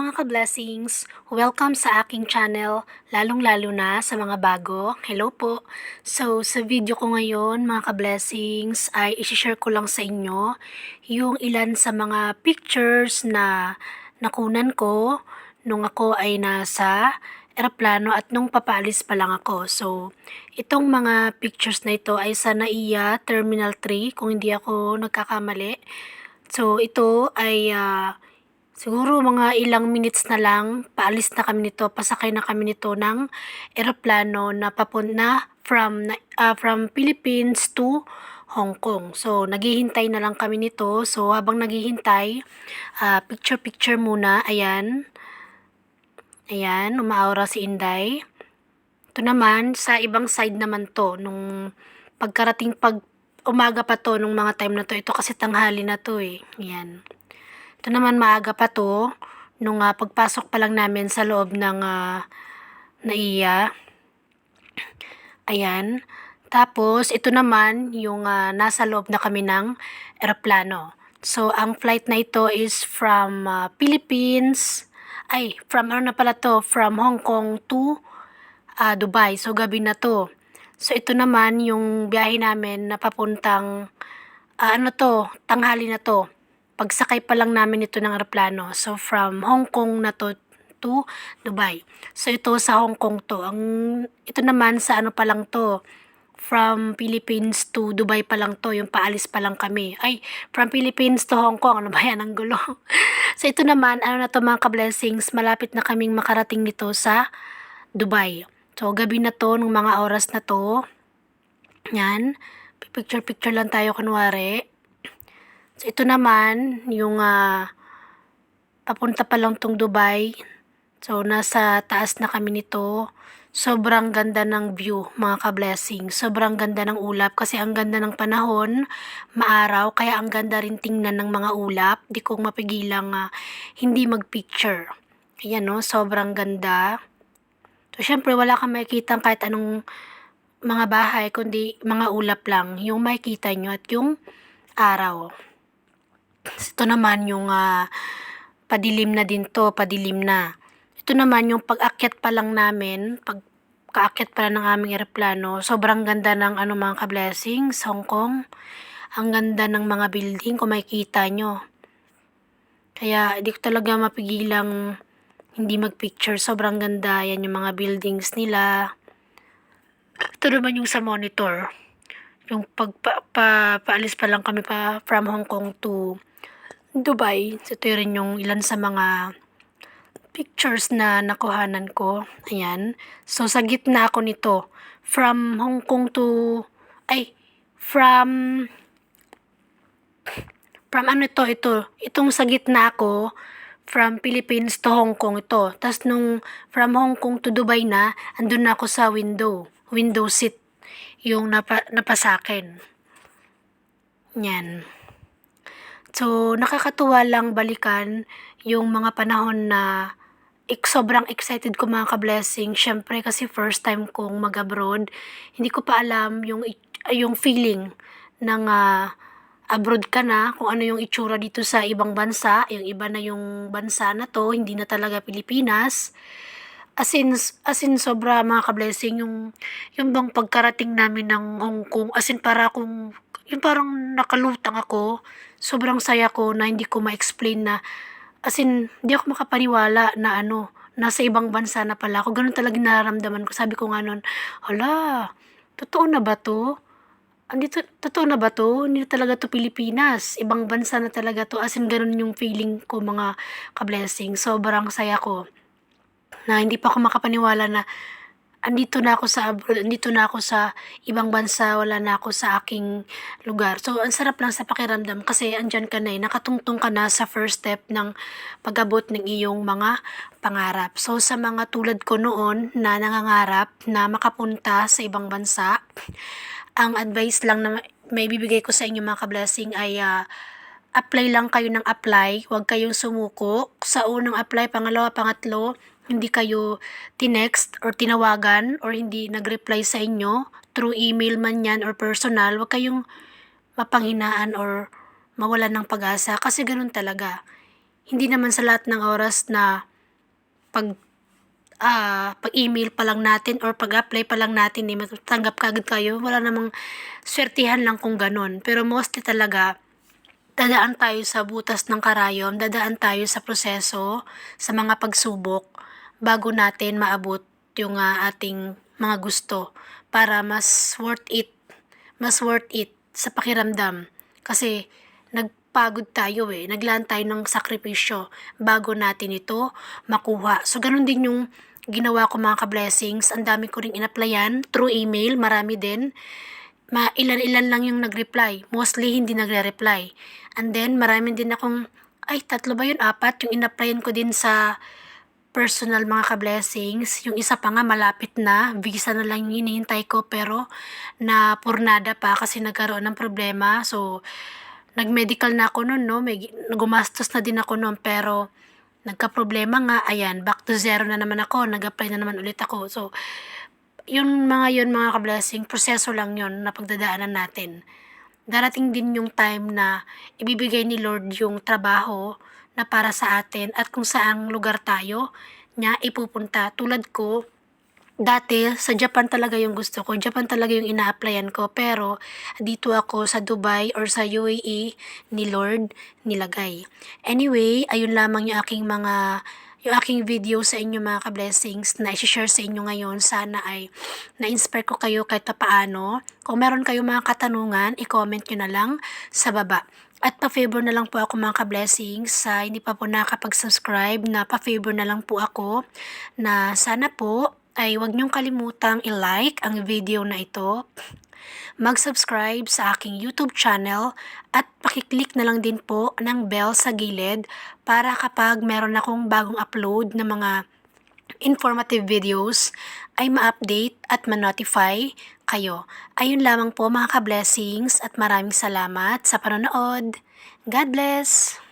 mga ka-blessings! Welcome sa aking channel, lalong-lalo na sa mga bago. Hello po! So, sa video ko ngayon mga ka-blessings ay isi-share ko lang sa inyo yung ilan sa mga pictures na nakunan ko nung ako ay nasa eroplano at nung papaalis pa lang ako. So, itong mga pictures na ito ay sa NAIA Terminal 3 kung hindi ako nagkakamali. So, ito ay siguro mga ilang minutes na lang, paalis na kami nito, pasakay na kami nito ng eroplano na from Philippines to Hong Kong. So, naghihintay na lang kami nito. So, habang naghihintay, picture-picture muna. Ayan. Ayan, umaaura si Inday. Ito naman, sa ibang side naman to, nung umaga pa to, nung mga time na to. Ito kasi tanghali na to eh. Ayan. Ito naman maaga pa to, nung pagpasok pa lang namin sa loob ng NAIA. Ayan. Tapos, ito naman yung nasa loob na kami ng eroplano. So, ang flight na ito is from from Hong Kong to Dubai. So, gabi na to. So, ito naman yung biyahe namin na papuntang, tanghali na to. Pagsakay pa lang namin ito ng eroplano. So, from Hong Kong na to Dubai. So, ito sa Hong Kong to. Ito naman sa pa lang to. From Philippines to Dubai pa lang to. Yung paalis pa lang kami. Ay, from Philippines to Hong Kong. Ano ba yan? Ang gulo. So, ito naman, mga ka-blessings. Malapit na kaming makarating nito sa Dubai. So, gabi na to, nung mga oras na to. Yan. Picture-picture lang tayo kunwari. So, ito naman, yung papunta pa lang tong Dubai. So, nasa taas na kami nito. Sobrang ganda ng view, mga ka-blessing. Sobrang ganda ng ulap kasi ang ganda ng panahon, maaraw, kaya ang ganda rin tingnan ng mga ulap. Di ko mapigilang hindi mag-picture. Ayan no, sobrang ganda. So, syempre, wala kang makikita kahit anong mga bahay, kundi mga ulap lang. Yung makikita nyo at yung araw. Ito naman yung padilim na din to, padilim na. Ito naman yung pag-akyat pa lang namin, pagkaakyat pa lang ng aming eroplano, sobrang ganda ng mga ka-blessings, Hong Kong. Ang ganda ng mga building kung makikita nyo. Kaya di ko talaga mapigilang hindi mag-picture, sobrang ganda. Yan yung mga buildings nila. Ito naman yung sa monitor. Yung paalis pa lang kami from Hong Kong to Dubai. So, ito rin yung ilan sa mga pictures na nakuhanan ko. Ayan. So, sa gitna ako nito. From Hong Kong to... from ito. Itong sa gitna ako, from Philippines to Hong Kong ito. Tapos nung from Hong Kong to Dubai na, andun na ako sa window seat. Yung napasakin. Yan. So, nakakatuwa lang balikan yung mga panahon na sobrang excited ko, mga ka-blessing. Syempre kasi first time kong mag-abroad. Hindi ko pa alam yung feeling ng abroad ka na, kung ano yung itsura dito sa ibang bansa. Yung iba na yung bansa na to, hindi na talaga Pilipinas. As in sobra, mga ka-blessing, yung bang pagkarating namin ng Hong Kong, yung parang nakalutang ako. Sobrang saya ko na hindi ko ma-explain na, di ako makapaniwala na nasa ibang bansa na pala ako. Ganun talaga nararamdaman ko. Sabi ko nga nun, hala, totoo na ba to? Totoo na ba to? Hindi na talaga to Pilipinas. Ibang bansa na talaga to. Ganun yung feeling ko, mga ka-blessing. Sobrang saya ko na hindi pa ako makapaniwala na andito na ako sa abroad, andito na ako sa ibang bansa, wala na ako sa aking lugar. So, ang sarap lang sa pakiramdam kasi andyan ka na nakatungtong ka na sa first step ng pag-abot ng iyong mga pangarap. So, sa mga tulad ko noon na nangangarap na makapunta sa ibang bansa, ang advice lang na may bibigay ko sa inyo, mga ka-blessing, ay apply lang kayo ng apply. Huwag kayong sumuko. Sa unang apply, pangalawa, pangatlo, hindi kayo tinext or tinawagan or hindi nag-reply sa inyo through email man yan or personal, huwag kayong mapanghinaan or mawalan ng pag-asa kasi ganun talaga. Hindi naman sa lahat ng oras na pag-email pa lang natin or pag-apply pa lang natin, matatanggap kaagad kayo. Wala namang swertihan lang kung gano'n. Pero mostly talaga, dadaan tayo sa butas ng karayom, dadaan tayo sa proseso, sa mga pagsubok, bago natin maabot yung ating mga gusto para mas worth it sa pakiramdam. Kasi nagpagod tayo naglaan tayo ng sakripisyo bago natin ito makuha. So, ganun din yung ginawa ko mga ka-blessings. Ang dami ko ring in-applyan through email, marami din. Ilan-ilan lang yung nag-reply. Mostly hindi nagre-reply. And then, marami din akong, 3 ba yun? 4 yung in-applyan ko din sa personal mga ka-blessings. Yung isa pa nga malapit na, visa na lang yung hinihintay ko pero napurnada pa kasi nagkaroon ng problema. So, nag-medical na ako nun, no? Gumastos na din ako nun pero nagka-problema nga, ayan, back to zero na naman ako, nag-apply na naman ulit ako. So, yun mga ka-blessing, proseso lang yun na pagdadaanan natin. Darating din yung time na ibibigay ni Lord yung trabaho na para sa atin at kung saang lugar tayo niya ipupunta. Tulad ko, dati sa Japan talaga yung gusto ko. Japan talaga yung ina-applyan ko. Pero dito ako sa Dubai or sa UAE ni Lord nilagay. Anyway, ayun lamang yung aking video sa inyo mga ka-blessings na i-share sa inyo ngayon. Sana ay na-inspire ko kayo kahit paano. Kung meron kayong mga katanungan, i-comment nyo na lang sa baba. At pa-favor na lang po ako mga ka-blessings sa hindi pa po nakapag-subscribe na pa-favor na lang po ako na sana po ay huwag niyong kalimutang i-like ang video na ito, mag-subscribe sa aking YouTube channel at pakiclick na lang din po ng bell sa gilid para kapag meron akong bagong upload na mga informative videos ay ma-update at ma-notify kayo. Ayun lamang po mga ka-blessings at maraming salamat sa panonood. God bless!